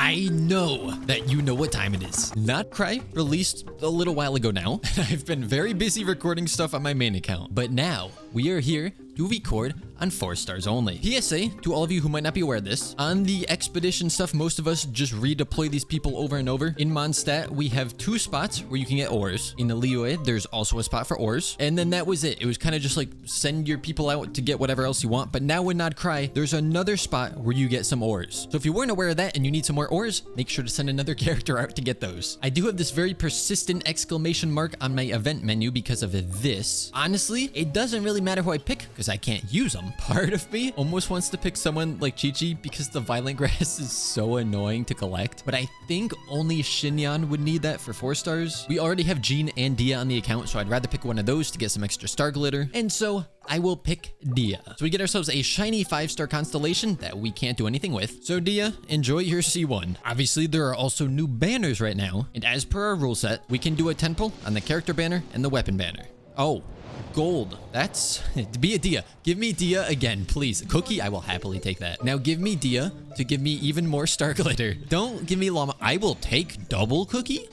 I know that you know what time it is. Nod-Krai released a little while ago now, and I've been very busy recording stuff on my main account. But now, we are here to record on 4 stars only. PSA, to all of you who might not be aware of this, on the expedition stuff, most of us just redeploy these people over and over. In Mondstadt, we have 2 spots where you can get ores. In the Liyue, there's also a spot for ores. And then that was it. It was kind of just like send your people out to get whatever else you want. But now in Nod-Krai, there's another spot where you get some ores. So if you weren't aware of that and you need some more ores, make sure to send another character out to get those. I do have this very persistent exclamation mark on my event menu because of this. Honestly, it doesn't really matter who I pick because I can't use them. Part of me almost wants to pick someone like Chi-Chi because the Violent Grass is so annoying to collect, but I think only Xinyan would need that for 4 stars. We already have Jean and Dia on the account, so I'd rather pick one of those to get some extra star glitter, and so I will pick Dia. So we get ourselves a shiny 5-star constellation that we can't do anything with. So Dia, enjoy your C1. Obviously, there are also new banners right now, and as per our rule set, we can do a 10 pull on the character banner and the weapon banner. Oh, gold. That's be a Dia. Give me Dia again, please. Kuki, I will happily take that. Now give me Dia to give me even more star glitter. Don't give me llama. I will take double Kuki.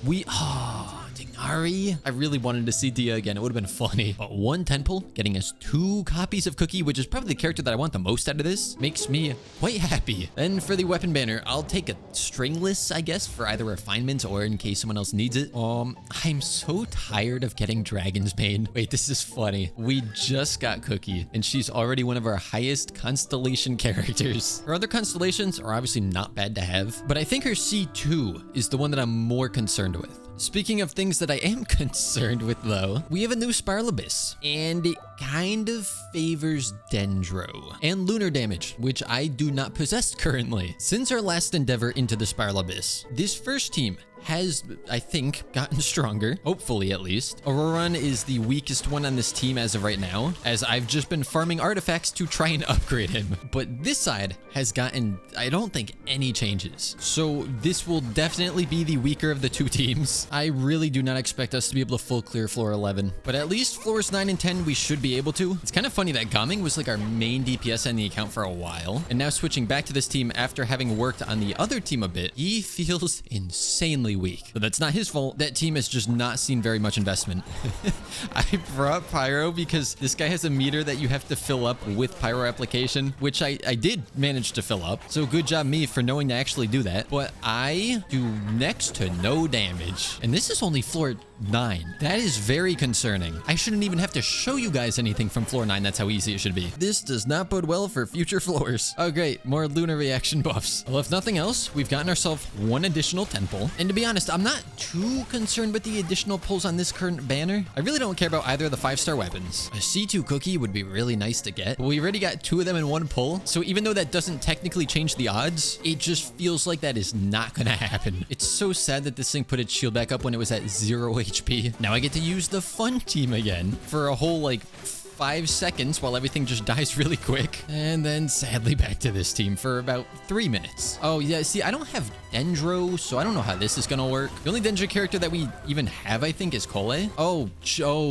Dingari. I really wanted to see Dia again. It would have been funny. But 1 10 pull, getting us 2 copies of Kuki, which is probably the character that I want the most out of this, makes me quite happy. Then for the weapon banner, I'll take a stringless, I guess, for either refinements or in case someone else needs it. I'm so tired of getting Dragon's Bane. Wait, this is funny. We just got Kuki, and she's already one of our highest constellation characters. Her other constellations are obviously not bad to have, but I think her C2 is the one that I'm more concerned with. Speaking of things that I am concerned with, though, we have a new Spiral Abyss, and it kind of favors Dendro and lunar damage, which I do not possess currently. Since our last endeavor into the Spiral Abyss, this first team has, I think, gotten stronger, hopefully at least. Auroran is the weakest one on this team as of right now, as I've just been farming artifacts to try and upgrade him. But this side has gotten, I don't think, any changes. So this will definitely be the weaker of the 2 teams. I really do not expect us to be able to full clear floor 11, but at least floors 9 and 10 we should be able to. It's kind of funny that Gaming was like our main DPS on the account for a while, and now switching back to this team after having worked on the other team a bit, he feels insanely weak. But that's not his fault. That team has just not seen very much investment. I brought Pyro because this guy has a meter that you have to fill up with Pyro application, which I did manage to fill up. So good job me for knowing to actually do that. But I do next to no damage. And this is only floor 9. That is very concerning. I shouldn't even have to show you guys anything from floor 9. That's how easy it should be. This does not bode well for future floors. Oh great, more lunar reaction buffs. Well, if nothing else, we've gotten ourselves 1 additional 10 pull. And to be honest, I'm not too concerned with the additional pulls on this current banner. I really don't care about either of the 5-star weapons. A C2 Kuki would be really nice to get, but we already got 2 of them in 1 pull. So even though that doesn't technically change the odds, it just feels like that is not gonna happen. It's so sad that this thing put its shield back up when it was at 0 HP. Now I get to use the fun team again for a whole like 5 seconds while everything just dies really quick. And then sadly back to this team for about 3 minutes. Oh yeah, see, I don't have Dendro, so I don't know how this is gonna work. The only Dendro character that we even have, I think, is Kole. Oh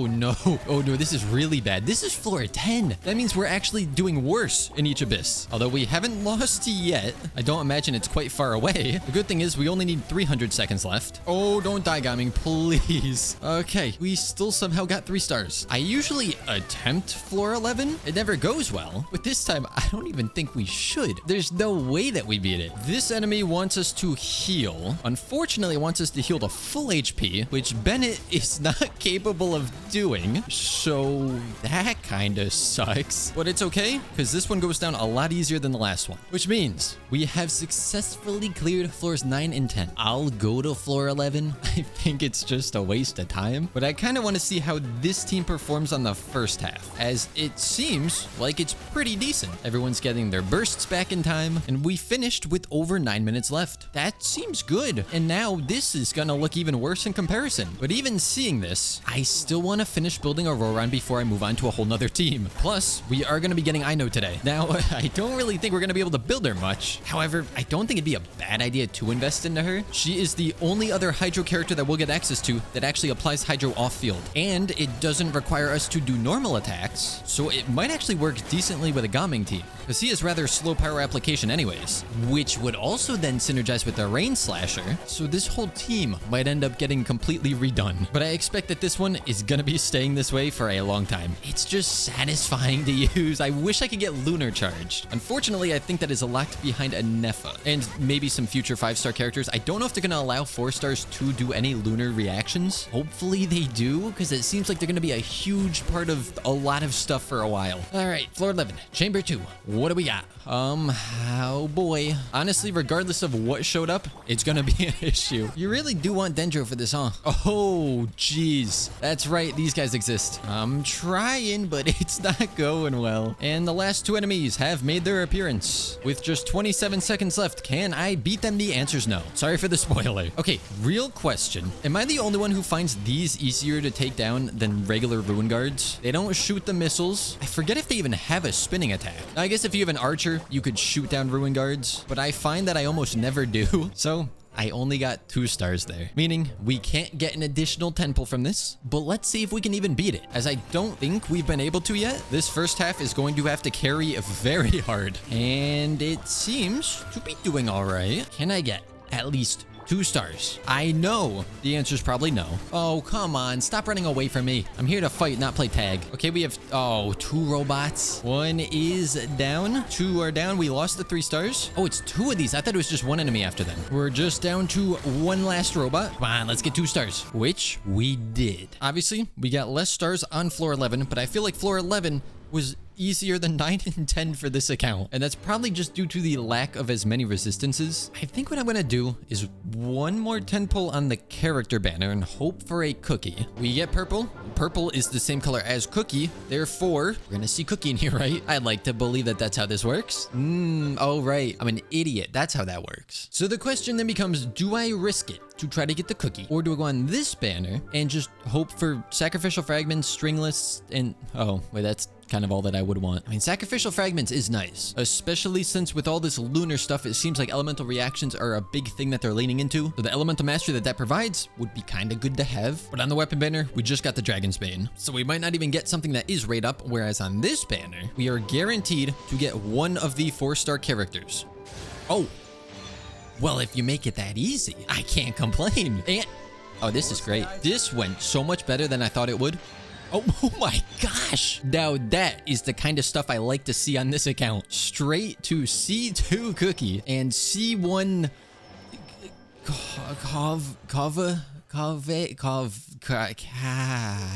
no. Oh no, this is really bad. This is floor 10. That means we're actually doing worse in each abyss. Although we haven't lost yet. I don't imagine it's quite far away. The good thing is we only need 300 seconds left. Oh, don't die, Gaming, please. Okay, we still somehow got 3 stars. I usually attempt floor 11. It never goes well, but this time I don't even think we should. There's no way that we beat it. This enemy wants us to heal. Unfortunately, it wants us to heal to full HP, which Bennett is not capable of doing. So that kind of sucks, but it's okay because this one goes down a lot easier than the last one, which means we have successfully cleared floors 9 and 10. I'll go to floor 11. I think it's just a waste of time, but I kind of want to see how this team performs on the first half, as it seems like it's pretty decent. Everyone's getting their bursts back in time, and we finished with over 9 minutes left. That seems good, and now this is gonna look even worse in comparison. But even seeing this, I still want to finish building Auroran before I move on to a whole nother team. Plus, we are gonna be getting Aino today. Now, I don't really think we're gonna be able to build her much. However, I don't think it'd be a bad idea to invest into her. She is the only other Hydro character that we'll get access to that actually applies Hydro off-field, and it doesn't require us to do normal attacks. attacks, so it might actually work decently with a Gaming team, because he has rather slow power application anyways, which would also then synergize with the Rain Slasher, so this whole team might end up getting completely redone. But I expect that this one is gonna be staying this way for a long time. It's just satisfying to use. I wish I could get Lunar charged. Unfortunately, I think that is locked behind a Nefa, and maybe some future 5-star characters. I don't know if they're gonna allow 4-stars to do any Lunar reactions. Hopefully they do, because it seems like they're gonna be a huge part of a lot of stuff for a while. All right, floor 11, chamber 2. What do we got? Oh boy. Honestly, regardless of what showed up, it's gonna be an issue. You really do want Dendro for this, huh? Oh, jeez. That's right, these guys exist. I'm trying, but it's not going well. And the last 2 enemies have made their appearance. With just 27 seconds left, can I beat them? The answer's no. Sorry for the spoiler. Okay, real question. Am I the only one who finds these easier to take down than regular Ruin Guards? They don't shoot the missiles. I forget if they even have a spinning attack. I guess if you have an archer, you could shoot down Ruin Guards, but I find that I almost never do. So I only got 2 stars there, meaning we can't get an additional 10 pull from this, but let's see if we can even beat it, as I don't think we've been able to yet. This first half is going to have to carry very hard, and it seems to be doing all right. Can I get at least 2 stars? I know the answer is probably no. Oh, come on. Stop running away from me. I'm here to fight, not play tag. Okay, we have, 2 robots. 1 is down. 2 are down. We lost the 3 stars. Oh, it's 2 of these. I thought it was just 1 enemy after them. We're just down to 1 last robot. Come on, let's get 2 stars, which we did. Obviously, we got less stars on floor 11, but I feel like floor 11 was easier than 9 and 10 for this account, and that's probably just due to the lack of as many resistances. I think what I'm gonna do is 1 more 10 pull on the character banner and hope for a Cookie. We get purple. Purple is the same color as Cookie, therefore we're gonna see Cookie in here, right? I'd like to believe that that's how this works. Oh right, I'm an idiot. That's how that works. So the question then becomes, do I risk it to try to get the Cookie, or do I go on this banner and just hope for sacrificial fragments, stringless, and oh wait, that's kind of all that I would want. I mean, sacrificial fragments is nice, especially since with all this lunar stuff, it seems like elemental reactions are a big thing that they're leaning into. So the elemental mastery that provides would be kind of good to have. But on the weapon banner, we just got the Dragon's Bane, so we might not even get something that is rate up, whereas on this banner, we are guaranteed to get 1 of the 4-star characters. Oh, well, if you make it that easy, I can't complain. And oh, this is great. This went so much better than I thought it would. Oh my gosh. Now that is the kind of stuff I like to see on this account. Straight to C2 Cookie and C1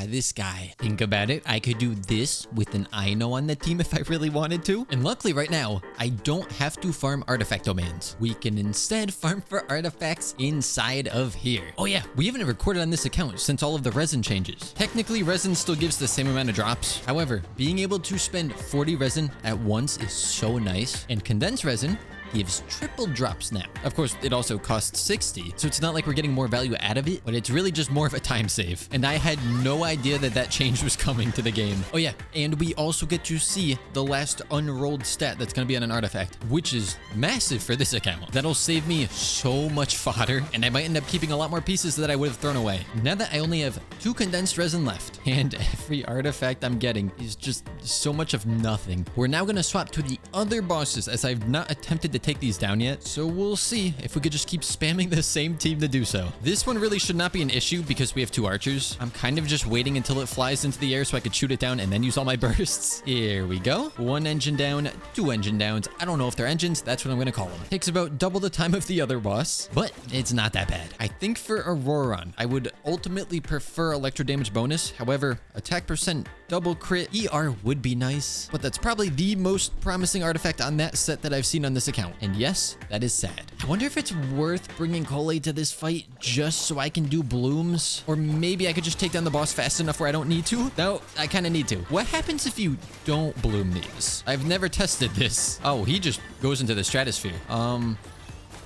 this guy. Think about it. I could do this with an Aino on the team if I really wanted to. And luckily right now, I don't have to farm artifact domains. We can instead farm for artifacts inside of here. Oh yeah, we haven't recorded on this account since all of the resin changes. Technically, resin still gives the same amount of drops. However, being able to spend 40 resin at once is so nice. And condensed resin gives triple drops now. Of course, it also costs 60, so it's not like we're getting more value out of it, but it's really just more of a time save. And I had no idea that that change was coming to the game. Oh yeah, and we also get to see the last unrolled stat that's gonna be on an artifact, which is massive for this account. That'll save me so much fodder, and I might end up keeping a lot more pieces that I would have thrown away. Now that I only have 2 condensed resin left, and every artifact I'm getting is just so much of nothing, we're now gonna swap to the other bosses, as I've not attempted to take these down yet, so we'll see if we could just keep spamming the same team to do so. This one really should not be an issue because we have 2 archers. I'm kind of just waiting until it flies into the air so I could shoot it down and then use all my bursts. Here we go. 1 engine down, 2 engine downs. I don't know if they're engines. That's what I'm gonna call them. Takes about double the time of the other boss, but it's not that bad. I think for Auroron, I would ultimately prefer electro damage bonus. However, attack percent double crit ER would be nice, but that's probably the most promising artifact on that set that I've seen on this account. And yes, that is sad. I wonder if it's worth bringing Cole to this fight just so I can do blooms, or maybe I could just take down the boss fast enough where I don't need to. No, I kind of need to. What happens if you don't bloom these? I've never tested this. Oh, he just goes into the stratosphere.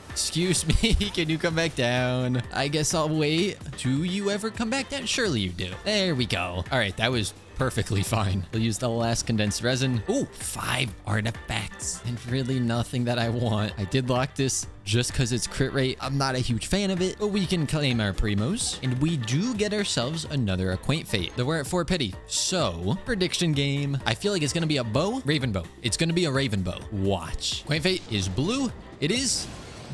Excuse me, can you come back down? I guess I'll wait. Do you ever come back down? Surely you do. There we go. All right, that was perfectly fine. We'll use the last condensed resin. Ooh, 5 artifacts. And really nothing that I want. I did lock this just because it's crit rate. I'm not a huge fan of it, but we can claim our primos. And we do get ourselves another Acquaint Fate. Though we're at 4 pity. So, prediction game. I feel like it's going to be a bow. Raven bow. It's going to be a Raven bow. Watch. Acquaint Fate is blue. It is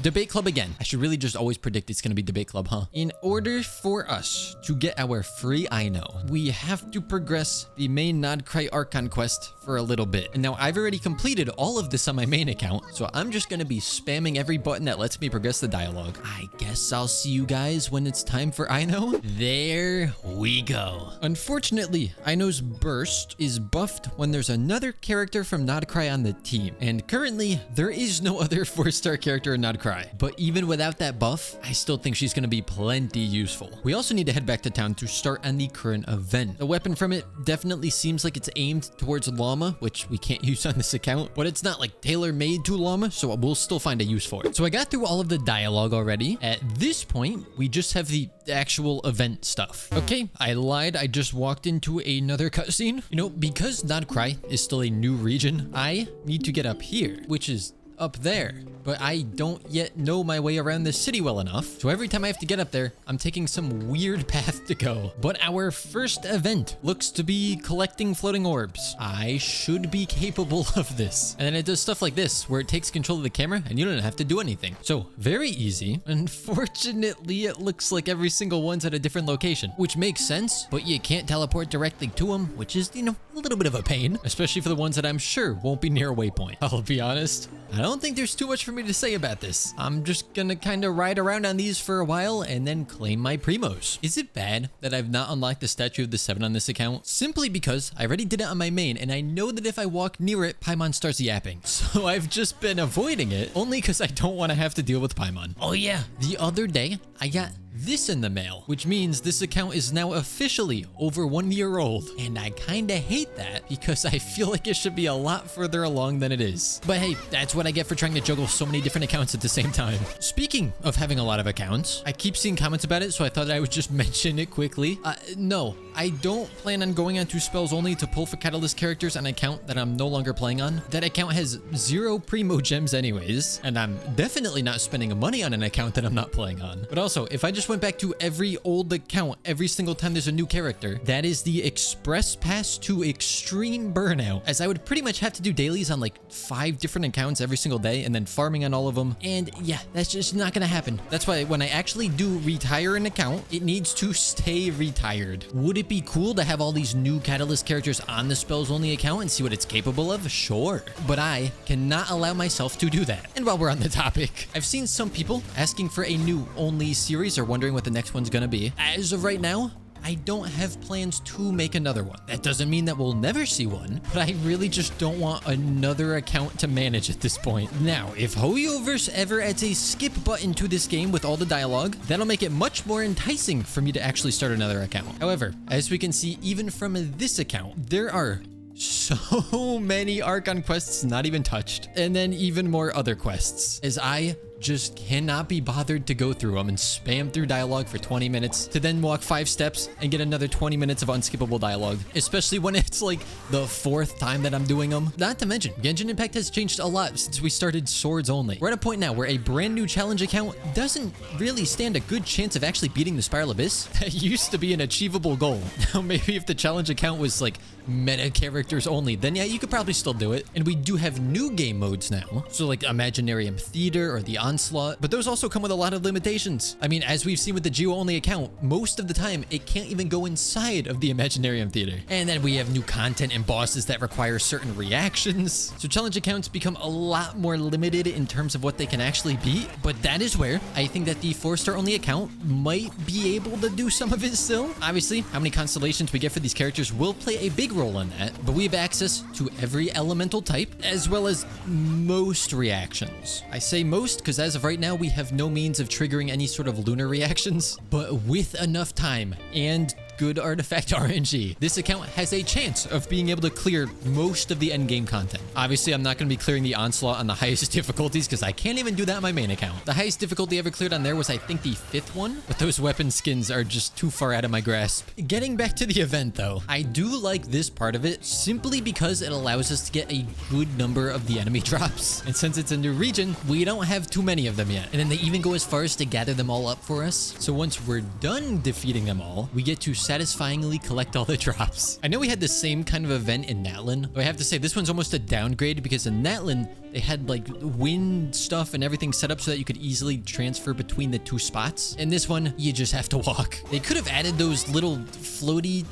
Debate Club again. I should really just always predict it's going to be Debate Club, huh? In order for us to get our free Aino, we have to progress the main Nod-Krai Archon quest for a little bit. And now I've already completed all of this on my main account, so I'm just going to be spamming every button that lets me progress the dialogue. I guess I'll see you guys when it's time for Aino. There we go. Unfortunately, Aino's burst is buffed when there's another character from Nod-Krai on the team. And currently, there is no other 4-star character in Nod-Krai. But even without that buff, I still think she's going to be plenty useful. We also need to head back to town to start on the current event. The weapon from it definitely seems like it's aimed towards llama, which we can't use on this account, but it's not like tailor-made to llama, so we'll still find a use for it. So I got through all of the dialogue already. At this point, we just have the actual event stuff. Okay, I lied. I just walked into another cutscene. You know, because Nod-Krai is still a new region, I need to get up here, which is up there, but I don't yet know my way around the city well enough. So every time I have to get up there, I'm taking some weird path to go. But our first event looks to be collecting floating orbs. I should be capable of this. And then it does stuff like this, where it takes control of the camera and you don't have to do anything. So very easy. Unfortunately, it looks like every single one's at a different location, which makes sense, but you can't teleport directly to them, which is, you know, a little bit of a pain, especially for the ones that I'm sure won't be near a waypoint. I'll be honest, I don't think there's too much for me to say about this. I'm just gonna kind of ride around on these for a while and then claim my primos. Is it bad that I've not unlocked the statue of the 7 on this account? Simply because I already did it on my main and I know that if I walk near it, Paimon starts yapping. So I've just been avoiding it only because I don't want to have to deal with Paimon. Oh yeah, the other day I got this in the mail, which means this account is now officially over 1 year old. And I kind of hate that because I feel like it should be a lot further along than it is. But hey, that's what I get for trying to juggle so many different accounts at the same time. Speaking of having a lot of accounts, I keep seeing comments about it, so I thought I would just mention it quickly. No, I don't plan on going onto spells only to pull for catalyst characters on an account that I'm no longer playing on. That account has 0 primo gems anyways, and I'm definitely not spending money on an account that I'm not playing on. But also, if I just went back to every old account every single time there's a new character, that is the express pass to extreme burnout, as I would pretty much have to do dailies on like 5 different accounts every single day and then farming on all of them. And yeah, that's just not gonna happen. That's why when I actually do retire an account, it needs to stay retired. Would it be cool to have all these new catalyst characters on the spells only account and see what it's capable of? Sure, but I cannot allow myself to do that. And while we're on the topic, I've seen some people asking for a new only series or wondering what the next one's gonna be. As of right now, I don't have plans to make another one. That doesn't mean that we'll never see one, but I really just don't want another account to manage at this point. Now, if Hoyoverse ever adds a skip button to this game with all the dialogue, that'll make it much more enticing for me to actually start another account. However, as we can see, even from this account, there are so many Archon quests not even touched, and then even more other quests, as I just cannot be bothered to go through them and spam through dialogue for 20 minutes to then walk 5 steps and get another 20 minutes of unskippable dialogue, especially when it's like the 4th time that I'm doing them. Not to mention, Genshin Impact has changed a lot since we started swords only. We're at a point now where a brand new challenge account doesn't really stand a good chance of actually beating the Spiral Abyss. That used to be an achievable goal. Now maybe if the challenge account was like meta characters only, then yeah, you could probably still do it. And we do have new game modes now, so like Imaginarium Theater or the Onslaught, but those also come with a lot of limitations. I mean, as we've seen with the Geo only account, most of the time it can't even go inside of the Imaginarium Theater. And then we have new content and bosses that require certain reactions. So challenge accounts become a lot more limited in terms of what they can actually beat, but that is where I think that the 4-star only account might be able to do some of it still. Obviously, how many constellations we get for these characters will play a big role in that, but we have access to every elemental type as well as most reactions. I say most because as of right now, we have no means of triggering any sort of lunar reactions, but with enough time and good artifact RNG. This account has a chance of being able to clear most of the endgame content. Obviously, I'm not going to be clearing the onslaught on the highest difficulties because I can't even do that on my main account. The highest difficulty I ever cleared on there was, I think, the 5th one, but those weapon skins are just too far out of my grasp. Getting back to the event though, I do like this part of it simply because it allows us to get a good number of the enemy drops. And since it's a new region, we don't have too many of them yet. And then they even go as far as to gather them all up for us. So once we're done defeating them all, we get to satisfyingly collect all the drops. I know we had the same kind of event in Natlan, but I have to say this one's almost a downgrade because in Natlan, they had like wind stuff and everything set up so that you could easily transfer between the 2 spots. In this one, you just have to walk. They could have added those little floaty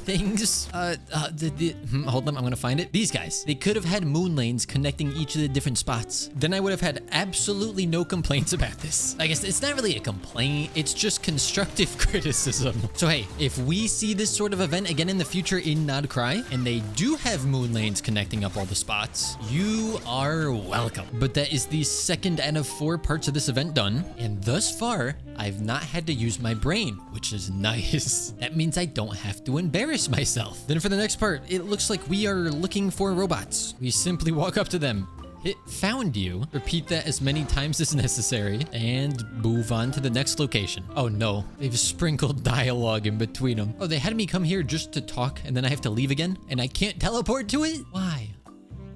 things. Hold on, I'm gonna find it. These guys, they could have had moon lanes connecting each of the different spots. Then I would have had absolutely no complaints about this. I guess it's not really a complaint, it's just constructive criticism. So hey, if we see this sort of event again in the future in Nod-Krai, and they do have moon lanes connecting up all the spots, you are welcome. But that is the 2nd out of 4 parts of this event done, and thus far, I've not had to use my brain, which is nice. That means I don't have to embarrass myself. Then for the next part, it looks like we are looking for robots. We simply walk up to them, hit found you, repeat that as many times as necessary, and move on to the next location. Oh no, they've sprinkled dialogue in between them. Oh, they had me come here just to talk and then I have to leave again and I can't teleport to it? Why?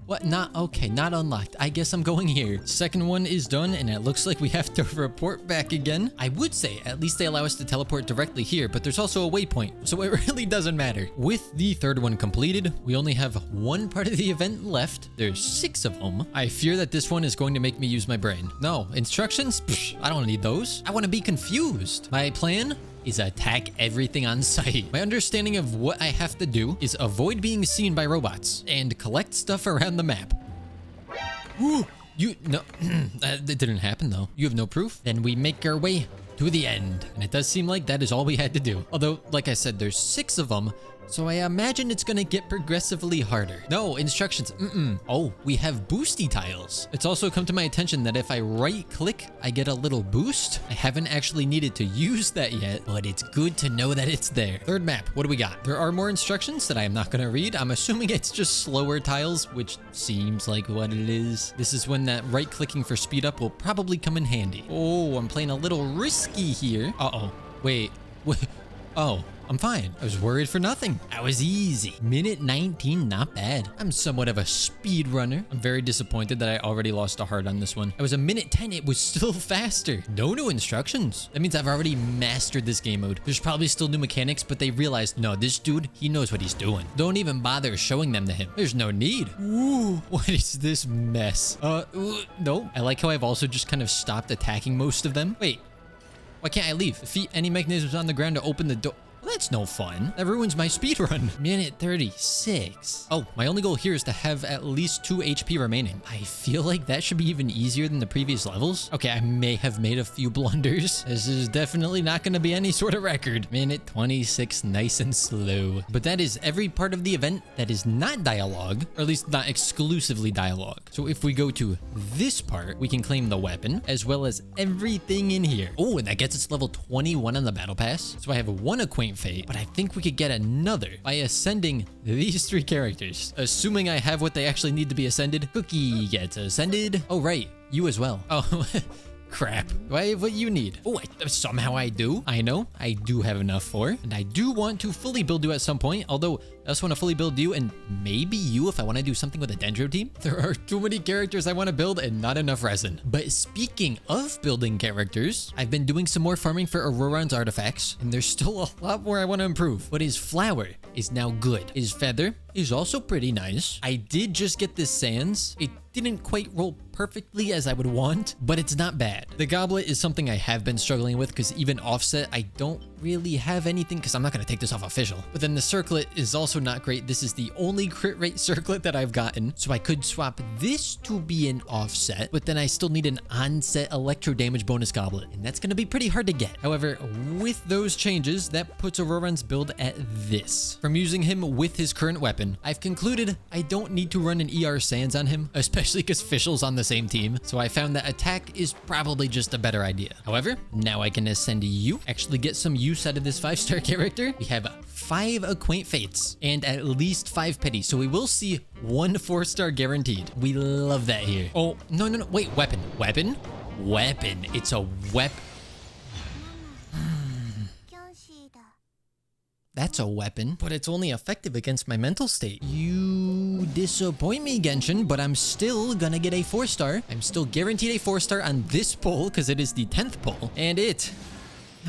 What? Not okay, not unlocked. I guess I'm going here. 2nd one is done and it looks like we have to report back again. I would say at least they allow us to teleport directly here, but there's also a waypoint, so it really doesn't matter. With the 3rd one completed, we only have 1 part of the event left. There's 6 of them. I fear that this one is going to make me use my brain. No, instructions? Psh, I don't need those. I want to be confused. My plan is attack everything on sight. My understanding of what I have to do is avoid being seen by robots and collect stuff around the map. Ooh, no, that didn't happen though. You have no proof? Then we make our way to the end. And it does seem like that is all we had to do. Although, like I said, there's 6 of them, so I imagine it's gonna get progressively harder. No, instructions, Oh, we have boosty tiles. It's also come to my attention that if I right click, I get a little boost. I haven't actually needed to use that yet, but it's good to know that it's there. 3rd map, what do we got? There are more instructions that I am not gonna read. I'm assuming it's just slower tiles, which seems like what it is. This is when that right clicking for speed up will probably come in handy. Oh, I'm playing a little risky here. Uh-oh, wait. Oh, I'm fine. I was worried for nothing. That was easy. Minute 19, not bad. I'm somewhat of a speed runner. I'm very disappointed that I already lost a heart on this one. I was a minute 10. It was still faster. No new instructions. That means I've already mastered this game mode. There's probably still new mechanics, but they realized, no, this dude, he knows what he's doing. Don't even bother showing them to him. There's no need. Ooh, what is this mess? No. I like how I've also just kind of stopped attacking most of them. Wait, why can't I leave? Defeat any mechanisms on the ground to open the door. Well, that's no fun. That ruins my speed run. Minute 36. Oh, my only goal here is to have at least 2 HP remaining. I feel like that should be even easier than the previous levels. Okay, I may have made a few blunders. This is definitely not going to be any sort of record. Minute 26, nice and slow. But that is every part of the event that is not dialogue, or at least not exclusively dialogue. So if we go to this part, we can claim the weapon, as well as everything in here. Oh, and that gets us level 21 on the battle pass. So I have 1 acquaint fate, but I think we could get another by ascending these 3 characters. Assuming I have what they actually need to be ascended. Kuki gets ascended. Oh, right. You as well. Oh, crap. Do I have what you need? Oh, somehow I do. I know. I do have enough for. And I do want to fully build you at some point, although I also want to fully build you and maybe you if I want to do something with a Dendro team. There are too many characters I want to build and not enough resin. But speaking of building characters, I've been doing some more farming for Auroran's artifacts, and there's still a lot more I want to improve. But his flower is now good. His feather is also pretty nice. I did just get this sands. It didn't quite roll perfectly as I would want, but it's not bad. The goblet is something I have been struggling with because even offset, I don't really have anything because I'm not going to take this off official. But then the circlet is also not great. This is the only crit rate circlet that I've gotten. So I could swap this to be an offset, but then I still need an onset electro damage bonus goblet. And that's going to be pretty hard to get. However, with those changes, that puts Auroran's build at this. From using him with his current weapon, I've concluded I don't need to run an ER Sands on him, especially because Fischl's on the same team. So I found that attack is probably just a better idea. However, now I can ascend you, actually get some use use out of this 5-star character. We have 5 Acquaint Fates and at least 5 Petty. So we will see 1 4-star guaranteed. We love that here. Oh, no. Wait, weapon. It's a weapon. That's a weapon, but it's only effective against my mental state. You disappoint me, Genshin, but I'm still gonna get a 4-star. I'm still guaranteed a 4-star on this pull because it is the 10th pull. And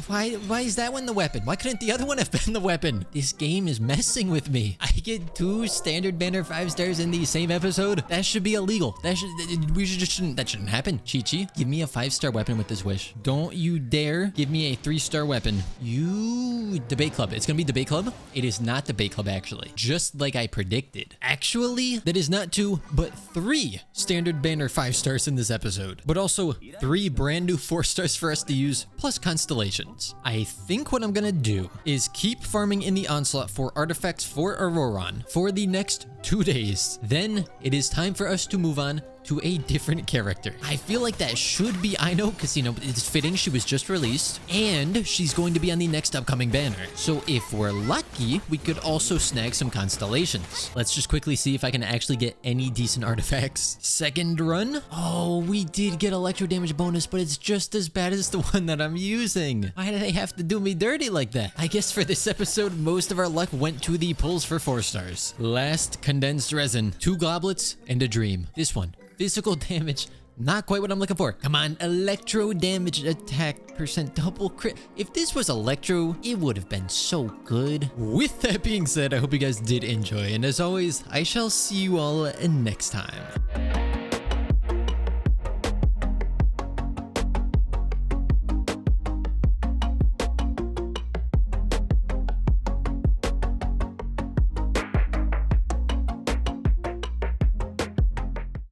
why is that one the weapon? Why couldn't the other one have been the weapon? This game is messing with me. I get 2 standard banner 5 stars in the same episode. That should be illegal. That shouldn't happen. Chi-Chi, give me a 5-star weapon with this wish. Don't you dare give me a 3-star weapon. You debate club. It's gonna be debate club. It is not debate club actually. Just like I predicted. Actually, that is not 2, but 3 standard banner 5 stars in this episode. But also 3 brand new 4 stars for us to use plus constellations. I think what I'm gonna do is keep farming in the onslaught for artifacts for Auroron for the next 2 days. Then it is time for us to move on to a different character. I feel like that should be Aino because, you know, it's fitting she was just released and she's going to be on the next upcoming banner. So if we're lucky, we could also snag some constellations. Let's just quickly see if I can actually get any decent artifacts. Second run. Oh, we did get electro damage bonus, but it's just as bad as the one that I'm using. Why do they have to do me dirty like that? I guess for this episode, most of our luck went to the pulls for 4 stars. Last condensed resin, 2 goblets and a dream. This one. Physical damage, not quite what I'm looking for. Come on, electro damage attack percent double crit. If this was electro, it would have been so good. With that being said, I hope you guys did enjoy. And as always, I shall see you all next time.